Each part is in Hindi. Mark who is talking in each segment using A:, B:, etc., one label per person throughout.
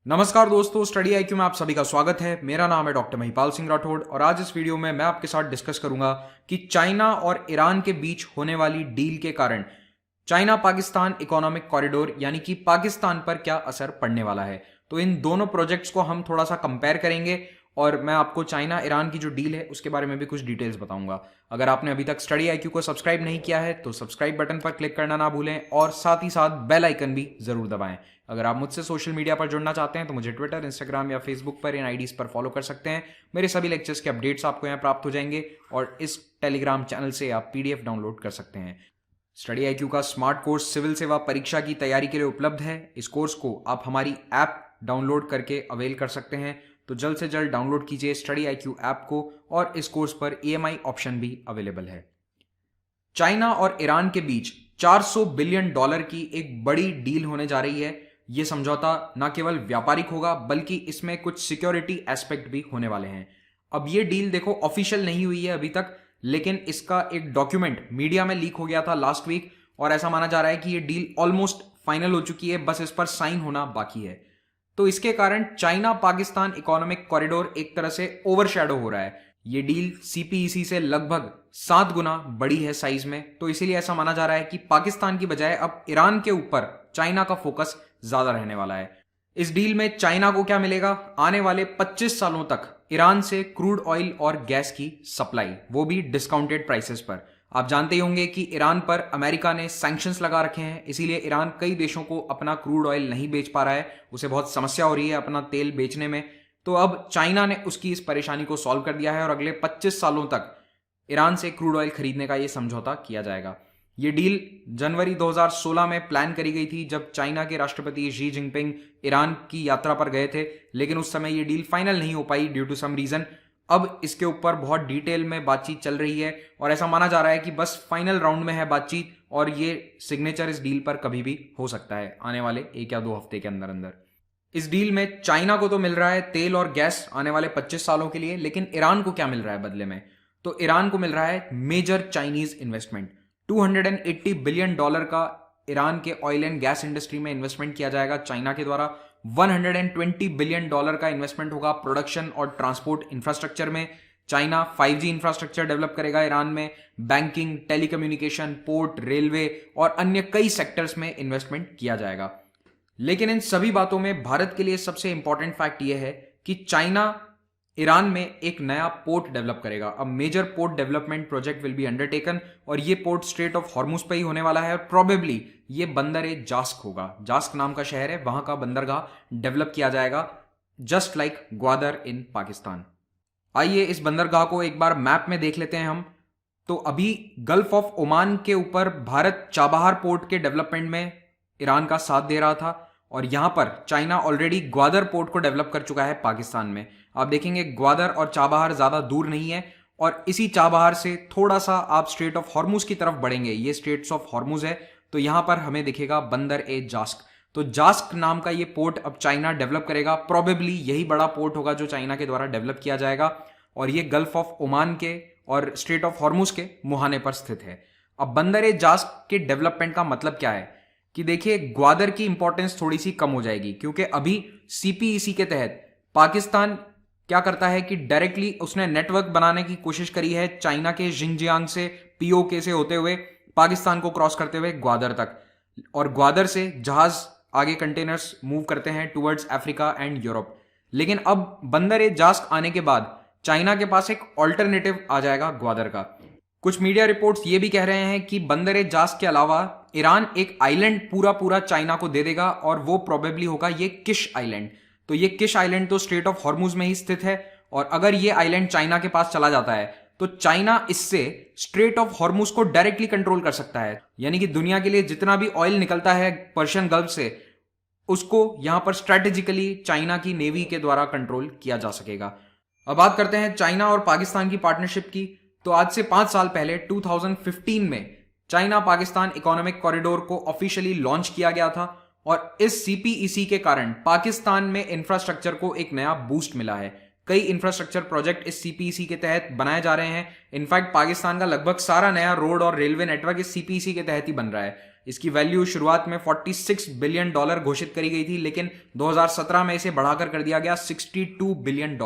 A: नमस्कार दोस्तों, स्टडी आईक्यू में आप सभी का स्वागत है। मेरा नाम है डॉक्टर महिपाल सिंह राठौड़ और आज इस वीडियो में मैं आपके साथ डिस्कस करूंगा कि चाइना और ईरान के बीच होने वाली डील के कारण चाइना पाकिस्तान इकोनॉमिक कॉरिडोर यानी कि पाकिस्तान पर क्या असर पड़ने वाला है। तो इन दोनों प्रोजेक्ट्स को हम थोड़ा सा कंपेयर करेंगे और मैं आपको चाइना ईरान की जो डील है उसके बारे में भी कुछ डिटेल्स बताऊंगा। अगर आपने अभी तक स्टडी आईक्यू को सब्सक्राइब नहीं किया है तो सब्सक्राइब बटन पर क्लिक करना ना भूलें और साथ ही साथ बेल आइकन भी जरूर दबाएं। अगर आप मुझसे सोशल मीडिया पर जुड़ना चाहते हैं तो मुझे ट्विटर, इंस्टाग्राम या फेसबुक पर इन आईडीज पर फॉलो कर सकते हैं। मेरे सभी लेक्चर्स के अपडेट्स आपको यहाँ प्राप्त हो जाएंगे और इस टेलीग्राम चैनल से आप पीडीएफ डाउनलोड कर सकते हैं। स्टडी आईक्यू का स्मार्ट कोर्स सिविल सेवा परीक्षा की तैयारी के लिए उपलब्ध है। इस कोर्स को आप हमारी ऐप डाउनलोड करके अवेल कर सकते हैं, तो जल्द से जल्द डाउनलोड कीजिए स्टडी आईक्यू ऐप को और इस कोर्स पर ईएमआई ऑप्शन भी अवेलेबल है। चाइना और ईरान के बीच $400 बिलियन की एक बड़ी डील होने जा रही है। यह समझौता न केवल व्यापारिक होगा बल्कि इसमें कुछ सिक्योरिटी एस्पेक्ट भी होने वाले हैं। अब यह डील देखो ऑफिशियल नहीं हुई है अभी तक, लेकिन इसका एक डॉक्यूमेंट मीडिया में लीक हो गया था लास्ट वीक और ऐसा माना जा रहा है कि यह डील ऑलमोस्ट फाइनल हो चुकी है, बस इस पर साइन होना बाकी है। तो इसके कारण चाइना पाकिस्तान इकोनॉमिक कॉरिडोर एक तरह से ओवरशैडो हो रहा है। ये डील सीपीईसी से लगभग 7 गुना बड़ी है साइज में, तो इसीलिए ऐसा माना जा रहा है कि पाकिस्तान की बजाय अब ईरान के ऊपर चाइना का फोकस ज्यादा रहने वाला है। इस डील में चाइना को क्या मिलेगा? आने वाले 25 सालों तक ईरान से क्रूड ऑयल और गैस की सप्लाई, वो भी डिस्काउंटेड प्राइसेस पर। आप जानते ही होंगे कि ईरान पर अमेरिका ने सैंक्शंस लगा रखे हैं, इसीलिए ईरान कई देशों को अपना क्रूड ऑयल नहीं बेच पा रहा है, उसे बहुत समस्या हो रही है अपना तेल बेचने में। तो अब चाइना ने उसकी इस परेशानी को सॉल्व कर दिया है और अगले 25 सालों तक ईरान से क्रूड ऑयल खरीदने का यह समझौता किया जाएगा। ये डील जनवरी 2016 में प्लान करी गई थी, जब चाइना के राष्ट्रपति शी जिनपिंग ईरान की यात्रा पर गए थे, लेकिन उस समय ये डील फाइनल नहीं हो पाई ड्यू टू सम रीजन। अब इसके ऊपर बहुत डिटेल में बातचीत चल रही है और ऐसा माना जा रहा है कि बस फाइनल राउंड में है बातचीत और ये सिग्नेचर इस डील पर कभी भी हो सकता है आने वाले 1 या 2 हफ्ते के अंदर अंदर। इस डील में चाइना को तो मिल रहा है तेल और गैस आने वाले 25 सालों के लिए, लेकिन ईरान को क्या मिल रहा है बदले में? तो ईरान को मिल रहा है मेजर चाइनीज इन्वेस्टमेंट। $280 बिलियन का ईरान के ऑयल एंड गैस इंडस्ट्री में इन्वेस्टमेंट किया जाएगा चाइना के द्वारा। $120 बिलियन का इन्वेस्टमेंट होगा प्रोडक्शन और ट्रांसपोर्ट इंफ्रास्ट्रक्चर में। चाइना 5G इंफ्रास्ट्रक्चर डेवलप करेगा ईरान में। बैंकिंग, टेलीकम्युनिकेशन, पोर्ट, रेलवे और अन्य कई सेक्टर्स में इन्वेस्टमेंट किया जाएगा। लेकिन इन सभी बातों में भारत के लिए सबसे इंपॉर्टेंट फैक्ट यह है कि चाइना ईरान में एक नया पोर्ट डेवलप करेगा। अब major port development project will be undertaken और ये पोर्ट स्ट्रेट ऑफ हॉर्मुज पे ही होने वाला है और प्रोबेबली ये बंदर ए जास्क होगा। जास्क नाम का शहर है, वहां का बंदरगाह डेवलप किया जाएगा, जस्ट लाइक ग्वादर इन पाकिस्तान। आइए इस बंदरगाह को एक बार मैप में देख लेते हैं हम। तो अभी गल्फ ऑफ ओमान के ऊपर भारत चाबहार पोर्ट के डेवलपमेंट में ईरान का साथ दे रहा था और यहां पर चाइना ऑलरेडी ग्वादर पोर्ट को डेवलप कर चुका है पाकिस्तान में। आप देखेंगे ग्वादर और चाबहार ज्यादा दूर नहीं है और इसी चाबहार से थोड़ा सा आप स्ट्रेट ऑफ हॉर्मुज की तरफ बढ़ेंगे, ये स्ट्रेट्स ऑफ हॉर्मुज है, तो यहां पर हमें दिखेगा बंदर ए जास्क। तो जास्क नाम का ये पोर्ट अब चाइना डेवलप करेगा। प्रोबेबली यही बड़ा पोर्ट होगा जो चाइना के द्वारा डेवलप किया जाएगा और ये गल्फ ऑफ ओमान के और स्ट्रेट ऑफ हॉर्मुज के मुहाने पर स्थित है। अब बंदर ए जास्क के डेवलपमेंट का मतलब क्या है कि देखिए ग्वादर की इंपॉर्टेंस थोड़ी सी कम हो जाएगी, क्योंकि अभी सीपीईसी के तहत पाकिस्तान क्या करता है कि डायरेक्टली उसने नेटवर्क बनाने की कोशिश करी है चाइना के जिंगजियांग से, पीओके से होते हुए पाकिस्तान को क्रॉस करते हुए ग्वादर तक, और ग्वादर से जहाज आगे कंटेनर्स मूव करते हैं टुवर्ड्स अफ्रीका एंड यूरोप। लेकिन अब बंदर ए जास्क आने के बाद चाइना के पास एक ऑल्टरनेटिव आ जाएगा ग्वादर का। कुछ मीडिया रिपोर्ट्स ये भी कह रहे हैं कि बंदर ए जास्क के अलावा ईरान एक आइलैंड पूरा चाइना को दे देगा और वो प्रोबेबली होगा ये किश आइलैंड। तो ये किश आइलैंड तो स्ट्रेट ऑफ हॉर्मुज में ही स्थित है और अगर ये आइलैंड चाइना के पास चला जाता है तो चाइना इससे स्ट्रेट ऑफ हॉर्मुज को डायरेक्टली कंट्रोल कर सकता है। यानी कि दुनिया के लिए जितना भी ऑयल निकलता है पर्शियन गल्फ से, उसको यहां पर स्ट्रेटेजिकली चाइना की नेवी के द्वारा कंट्रोल किया जा सकेगा। अब बात करते हैं चाइना और पाकिस्तान की पार्टनरशिप की। तो आज से 5 साल पहले 2015 में चाइना पाकिस्तान इकोनॉमिक कॉरिडोर को ऑफिशियली लॉन्च किया गया था और इस सीपीईसी के कारण पाकिस्तान में इंफ्रास्ट्रक्चर को एक नया बूस्ट मिला है। कई इंफ्रास्ट्रक्चर प्रोजेक्ट इस सीपीईसी के तहत बनाए जा रहे हैं। इनफैक्ट पाकिस्तान का लगभग सारा नया रोड और रेलवे नेटवर्क इस सीपीईसी के तहत ही बन रहा है। इसकी वैल्यू शुरुआत में $46 बिलियन घोषित करी गई थी, लेकिन 2017 में इसे बढ़ाकर कर दिया गया $62 बिलियन।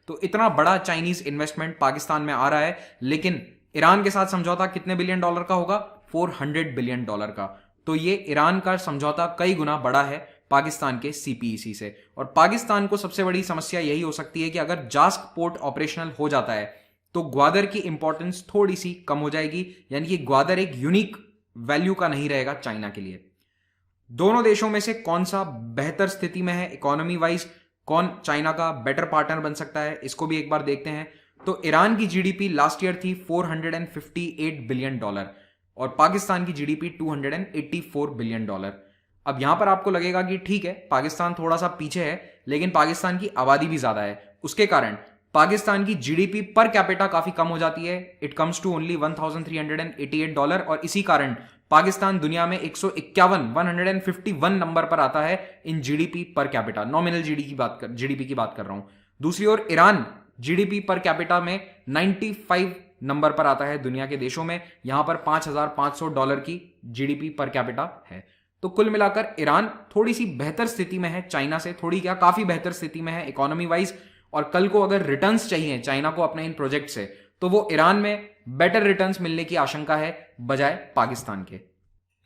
A: तो इतना बड़ा चाइनीज इन्वेस्टमेंट पाकिस्तान में आ रहा है, लेकिन ईरान के साथ समझौता कितने बिलियन डॉलर का होगा? $400 बिलियन का। तो ये ईरान का समझौता कई गुना बड़ा है पाकिस्तान के सीपीईसी से। और पाकिस्तान को सबसे बड़ी समस्या यही हो सकती है कि अगर जास्क पोर्ट ऑपरेशनल हो जाता है तो ग्वादर की इंपॉर्टेंस थोड़ी सी कम हो जाएगी, यानी कि ग्वादर एक यूनिक वैल्यू का नहीं रहेगा चाइना के लिए। दोनों देशों में से कौन सा बेहतर स्थिति में है इकोनॉमी वाइज, कौन चाइना का बेटर पार्टनर बन सकता है, इसको भी एक बार देखते हैं। तो ईरान की जीडीपी लास्ट ईयर थी $458 बिलियन और पाकिस्तान की जीडीपी $284 बिलियन। अब यहां पर आपको लगेगा कि ठीक है, पाकिस्तान थोड़ा सा पीछे है, लेकिन पाकिस्तान की आबादी भी ज्यादा है, उसके कारण पाकिस्तान की जीडीपी पर कैपिटा काफी कम हो जाती है। इट कम्स टू ओनली $1,388 और इसी कारण पाकिस्तान दुनिया में 151 नंबर पर आता है in GDP per capita, nominal GDP की बात कर रहा हूं। दूसरी ओर ईरान जीडीपी पर कैपिटा में 95 नंबर पर आता है दुनिया के देशों में, यहां पर $5,500 की जीडीपी पर कैपिटा है। तो कुल मिलाकर ईरान थोड़ी सी बेहतर स्थिति में है चाइना से, थोड़ी क्या काफी बेहतर स्थिति में है इकोनॉमी वाइज। और कल को अगर रिटर्न्स चाहिए चाइना को अपने इन प्रोजेक्ट से, तो वो ईरान में बेटर रिटर्न्स मिलने की आशंका है बजाय पाकिस्तान के।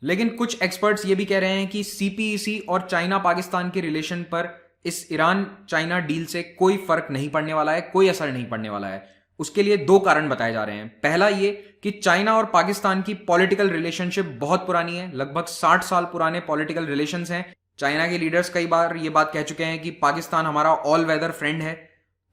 A: लेकिन कुछ एक्सपर्ट्स ये भी कह रहे हैं कि सीपीईसी और चाइना पाकिस्तान के रिलेशन पर इस ईरान चाइना डील से कोई फर्क नहीं पड़ने वाला है, कोई असर नहीं पड़ने वाला है। उसके लिए दो कारण बताए जा रहे हैं। पहला ये कि चाइना और पाकिस्तान की पॉलिटिकल रिलेशनशिप बहुत पुरानी है, लगभग 60 साल पुराने पॉलिटिकल रिलेशंस हैं। चाइना के लीडर्स कई बार ये बात कह चुके हैं कि पाकिस्तान हमारा ऑल वेदर फ्रेंड है।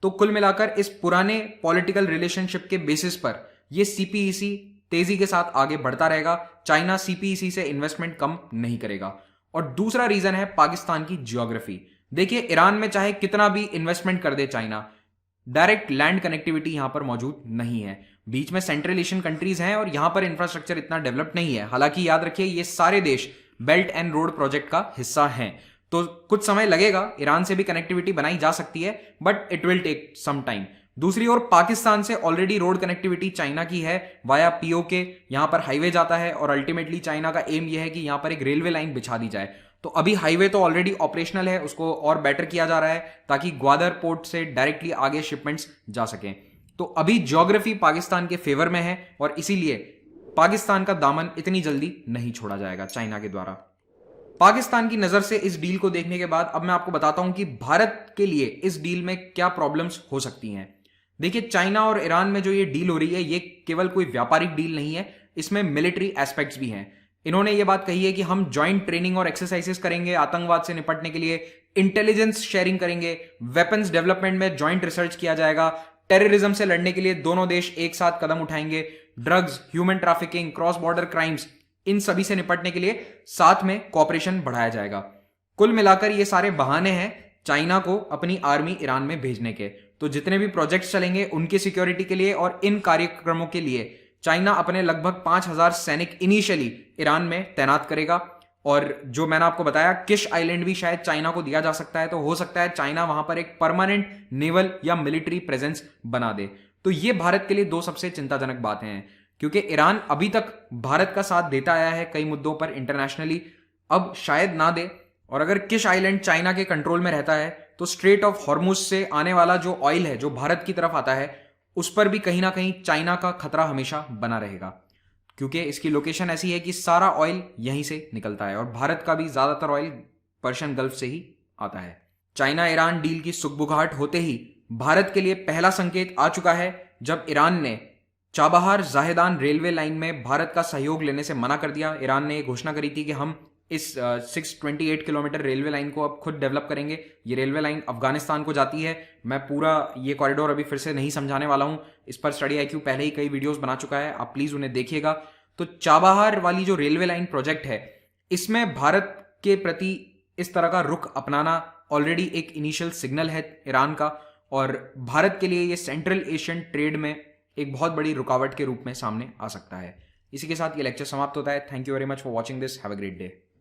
A: तो कुल मिलाकर इस पुराने पॉलिटिकल रिलेशनशिप के बेसिस पर यह सीपीईसी तेजी के साथ आगे बढ़ता रहेगा। चाइना सीपीईसी से इन्वेस्टमेंट कम नहीं करेगा। और दूसरा रीजन है पाकिस्तान की ज्योग्राफी। देखिए, ईरान में चाहे कितना भी इन्वेस्टमेंट कर दे चाइना, डायरेक्ट लैंड कनेक्टिविटी यहां पर मौजूद नहीं है। बीच में सेंट्रल एशियन कंट्रीज हैं और यहां पर इंफ्रास्ट्रक्चर इतना डेवलप नहीं है। हालांकि याद रखिए, ये सारे देश बेल्ट एंड रोड प्रोजेक्ट का हिस्सा हैं, तो कुछ समय लगेगा, ईरान से भी कनेक्टिविटी बनाई जा सकती है, but it will take some time. दूसरी ओर पाकिस्तान से ऑलरेडी रोड कनेक्टिविटी चाइना की है वाया पीओके, यहां पर हाईवे जाता है और अल्टीमेटली चाइना का एम यह है कि यहां पर एक रेलवे लाइन बिछा दी जाए। तो अभी हाईवे तो ऑलरेडी ऑपरेशनल है, उसको और बेटर किया जा रहा है ताकि ग्वादर पोर्ट से डायरेक्टली आगे शिपमेंट्स जा सकें। तो अभी ज्योग्राफी पाकिस्तान के फेवर में है और इसीलिए पाकिस्तान का दामन इतनी जल्दी नहीं छोड़ा जाएगा चाइना के द्वारा। पाकिस्तान की नजर से इस डील को देखने के बाद अब मैं आपको बताता हूं कि भारत के लिए इस डील में क्या प्रॉब्लम्स हो सकती हैं। देखिए, चाइना और ईरान में जो ये डील हो रही है, ये केवल कोई व्यापारिक डील नहीं है, इसमें मिलिट्री एस्पेक्ट्स भी हैं। इन्होंने ये बात कही है कि हम ज्वाइंट ट्रेनिंग और एक्सरसाइजेस करेंगे आतंकवाद से निपटने के लिए, इंटेलिजेंस शेयरिंग करेंगे, वेपन्स डेवलपमेंट में ज्वाइंट रिसर्च किया जाएगा, टेररिज्म से लड़ने के लिए दोनों देश एक साथ कदम उठाएंगे, drugs, human trafficking, cross border crimes, इन सभी से निपटने के लिए साथ में कोऑपरेशन बढ़ाया जाएगा। कुल मिलाकर ये सारे बहाने हैं चाइना को अपनी आर्मी ईरान में भेजने के। तो जितने भी प्रोजेक्ट्स चलेंगे उनकी सिक्योरिटी के लिए और इन कार्यक्रमों के लिए चाइना अपने लगभग 5,000 सैनिक इनिशियली ईरान में तैनात करेगा। और जो मैंने आपको बताया, किश आइलैंड भी शायद चाइना को दिया जा सकता है, तो हो सकता है चाइना वहां पर एक परमानेंट नेवल या मिलिट्री प्रेजेंस बना दे। तो ये भारत के लिए दो सबसे चिंताजनक बातें हैं, क्योंकि ईरान अभी तक भारत का साथ देता आया है कई मुद्दों पर इंटरनेशनली, अब शायद ना दे। और अगर किश आइलैंड चाइना के कंट्रोल में रहता है तो स्ट्रेट ऑफ हॉर्मुज से आने वाला जो ऑयल है जो भारत की तरफ आता है, उस पर भी कहीं ना कहीं चाइना का खतरा हमेशा बना रहेगा, क्योंकि इसकी लोकेशन ऐसी है कि सारा ऑयल यहीं से निकलता है और भारत का भी ज्यादातर ऑयल पर्शियन गल्फ से ही आता है। चाइना ईरान डील की सुगबुगाहट होते ही भारत के लिए पहला संकेत आ चुका है, जब ईरान ने चाबहार जाहेदान रेलवे लाइन में भारत का सहयोग लेने से मना कर दिया। ईरान ने घोषणा करी थी कि हम इस 628 किलोमीटर रेलवे लाइन को अब खुद डेवलप करेंगे। ये रेलवे लाइन अफगानिस्तान को जाती है। मैं पूरा ये कॉरिडोर अभी फिर से नहीं समझाने वाला हूं, इस पर स्टडी आईक्यू पहले ही कई वीडियोस बना चुका है, आप प्लीज उन्हें देखिएगा। तो चाबहार वाली जो रेलवे लाइन प्रोजेक्ट है, इसमें भारत के प्रति इस तरह का रुख अपनाना ऑलरेडी एक इनिशियल सिग्नल है ईरान का, और भारत के लिए ये सेंट्रल एशियन ट्रेड में एक बहुत बड़ी रुकावट के रूप में सामने आ सकता है। इसी के साथ ये लेक्चर समाप्त होता है। Thank you very much for watching this. Have a great day.